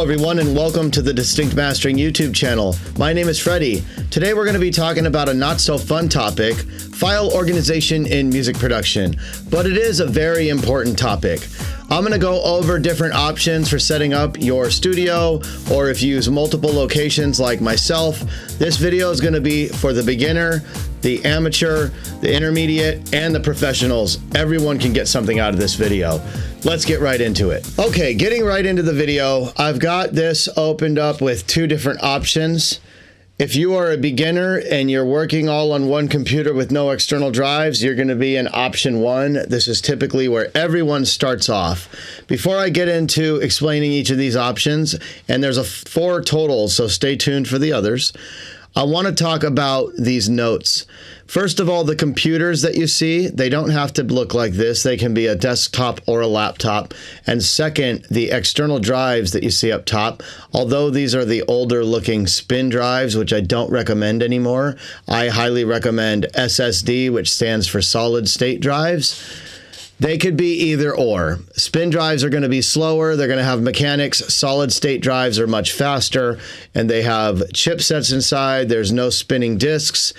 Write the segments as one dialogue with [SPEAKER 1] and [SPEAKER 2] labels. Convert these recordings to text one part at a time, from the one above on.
[SPEAKER 1] Hello everyone, and welcome to the Distinct Mastering YouTube channel. My name is Freddie. Today we're going to be talking about a not so fun topic, file organization in music production, but it is a very important topic. I'm going to go over different options for setting up your studio, or if you use multiple locations like myself. This video is going to be for the beginner, the amateur, the intermediate, and the professionals. Everyone can get something out of this video. Let's get right into it. Okay, getting right into the video, I've got this opened up with two different options. If you are a beginner and you're working all on one computer with no external drives, you're going to be in option one. This is typically where everyone starts off. Before I get into explaining each of these options, and there's 4 total, so stay tuned for the others, I want to talk about these notes. First of all, the computers that you see, they don't have to look like this. They can be a desktop or a laptop. And second, the external drives that you see up top, although these are the older looking spin drives, which I don't recommend anymore, I highly recommend SSD, which stands for solid state drives. They could be either or. Spin drives are going to be slower. They're going to have mechanics. Solid state drives are much faster, and they have chipsets inside. There's no spinning disks.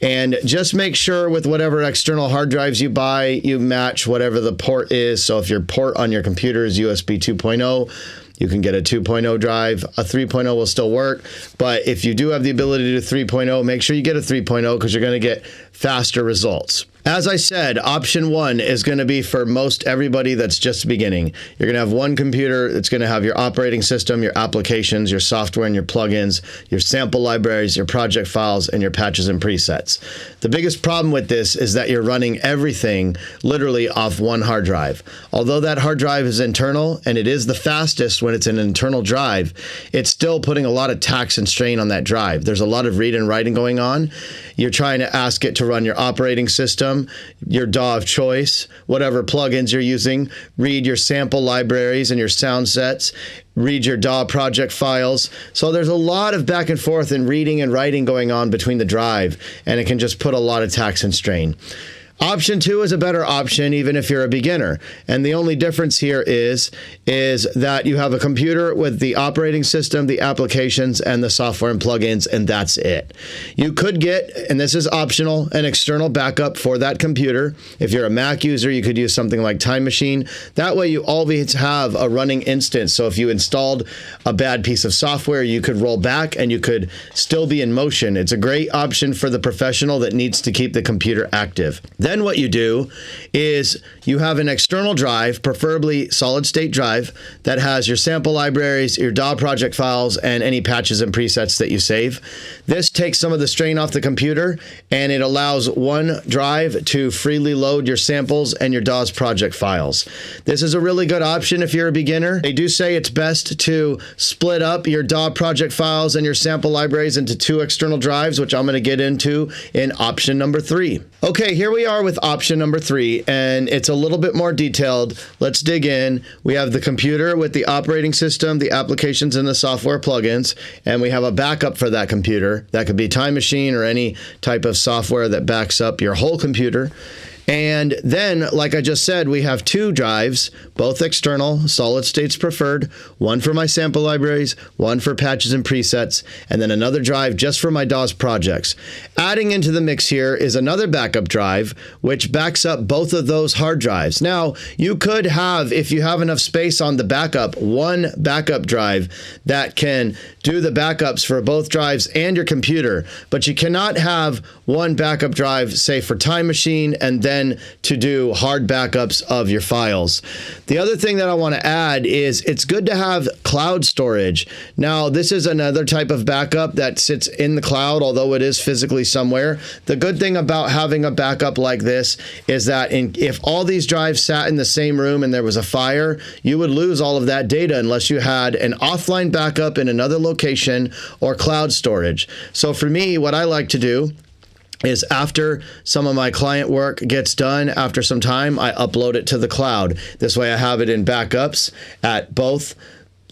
[SPEAKER 1] And just make sure with whatever external hard drives you buy, you match whatever the port is. So if your port on your computer is USB 2.0, you can get a 2.0 drive. A 3.0 will still work. But if you do have the ability to do 3.0, make sure you get a 3.0 because you're going to get faster results. As I said, option one is going to be for most everybody that's just beginning. You're going to have one computer that's going to have your operating system, your applications, your software and your plugins, your sample libraries, your project files, and your patches and presets. The biggest problem with this is that you're running everything literally off one hard drive. Although that hard drive is internal, and it is the fastest when it's an internal drive, it's still putting a lot of tax and strain on that drive. There's a lot of read and writing going on. You're trying to ask it to run your operating system, your DAW of choice, whatever plugins you're using, read your sample libraries and your sound sets, read your DAW project files. So there's a lot of back and forth and reading and writing going on between the drive, and it can just put a lot of tax and strain. Option two is a better option even if you're a beginner. And the only difference here is that you have a computer with the operating system, the applications, and the software and plugins, and that's it. You could get, and this is optional, an external backup for that computer. If you're a Mac user, you could use something like Time Machine. That way you always have a running instance. So if you installed a bad piece of software, you could roll back and you could still be in motion. It's a great option for the professional that needs to keep the computer active. Then what you do is you have an external drive, preferably solid state drive, that has your sample libraries, your DAW project files, and any patches and presets that you save. This takes some of the strain off the computer, and it allows one drive to freely load your samples and your DAW's project files. This is a really good option if you're a beginner. They do say it's best to split up your DAW project files and your sample libraries into 2 external drives, which I'm going to get into in option number 3. Okay, here we are with option number 3, and it's a little bit more detailed. Let's dig in. We have the computer with the operating system, the applications, and the software plugins, and we have a backup for that computer. That could be Time Machine or any type of software that backs up your whole computer. And then, like I just said, we have 2 drives, both external, solid states preferred, one for my sample libraries, one for patches and presets, and then another drive just for my DAW's projects. Adding into the mix here is another backup drive, which backs up both of those hard drives. Now, you could have, if you have enough space on the backup, one backup drive that can do the backups for both drives and your computer, but you cannot have one backup drive, say, for Time Machine, and then to do hard backups of your files. The other thing that I want to add is it's good to have cloud storage. Now, this is another type of backup that sits in the cloud, although it is physically somewhere. The good thing about having a backup like this is that if all these drives sat in the same room and there was a fire, you would lose all of that data unless you had an offline backup in another location or cloud storage. So for me, what I like to do is after some of my client work gets done, after some time, I upload it to the cloud. This way I have it in backups at both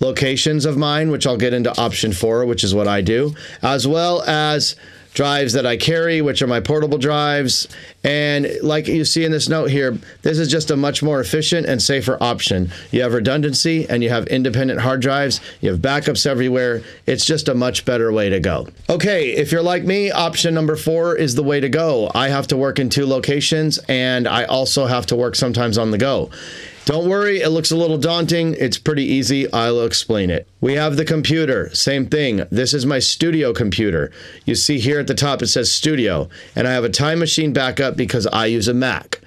[SPEAKER 1] locations of mine, which I'll get into option 4, which is what I do, as well as drives that I carry, which are my portable drives, And like you see in this note here, this is just a much more efficient and safer option. You have redundancy and you have independent hard drives. You have backups everywhere. It's just a much better way to go. Okay, if you're like me, option number 4 is the way to go. I have to work in 2 locations and I also have to work sometimes on the go. Don't worry, it looks a little daunting. It's pretty easy. I'll explain it. We have the computer. Same thing. This is my studio computer. You see here at the top it says studio, and I have a Time Machine backup because I use a Mac.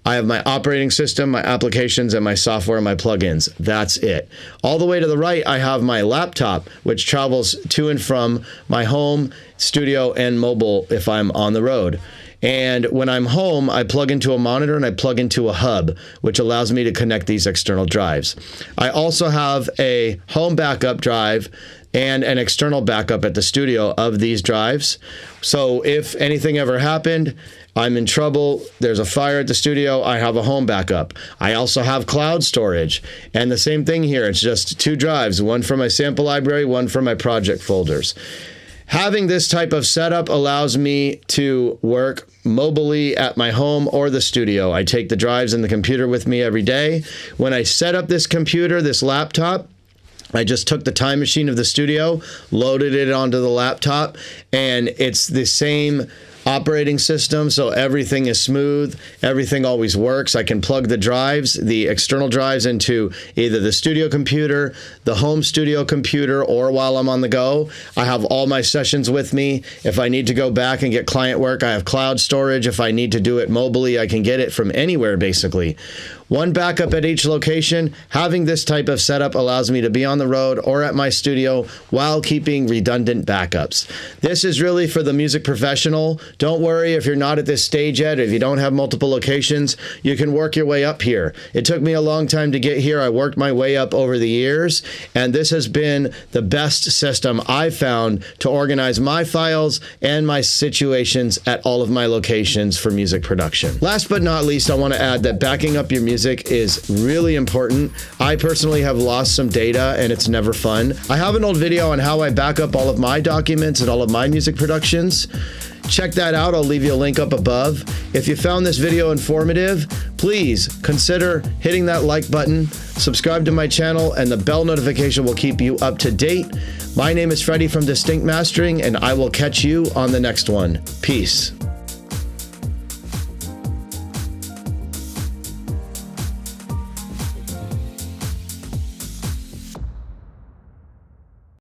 [SPEAKER 1] I have my operating system, my applications, and my software and my plugins. That's it. All the way to the right, I have my laptop, which travels to and from my home, studio, and mobile if I'm on the road. And when I'm home, I plug into a monitor and I plug into a hub, which allows me to connect these external drives. I also have a home backup drive and an external backup at the studio of these drives. So if anything ever happened, I'm in trouble, there's a fire at the studio, I have a home backup. I also have cloud storage. And the same thing here, it's just 2 drives, one for my sample library, one for my project folders. Having this type of setup allows me to work mobily at my home or the studio. I take the drives and the computer with me every day. When I set up this computer, this laptop, I just took the Time Machine of the studio, loaded it onto the laptop, and it's the same operating system, so everything is smooth, everything always works. I can plug the drives, the external drives, into either the studio computer, the home studio computer, or while I'm on the go. I have all my sessions with me. If I need to go back and get client work, I have cloud storage. If I need to do it mobily, I can get it from anywhere, basically. One backup at each location. Having this type of setup allows me to be on the road or at my studio while keeping redundant backups. This is really for the music professional. Don't worry if you're not at this stage yet, if you don't have multiple locations, you can work your way up here. It took me a long time to get here. I worked my way up over the years, and this has been the best system I've found to organize my files and my situations at all of my locations for music production. Last but not least, I want to add that backing up your music is really important. I personally have lost some data and it's never fun. I have an old video on how I back up all of my documents and all of my music productions. Check that out. I'll leave you a link up above. If you found this video informative, please consider hitting that like button, subscribe to my channel, and the bell notification will keep you up to date. My name is Freddie from Distinct Mastering, and I will catch you on the next one. Peace.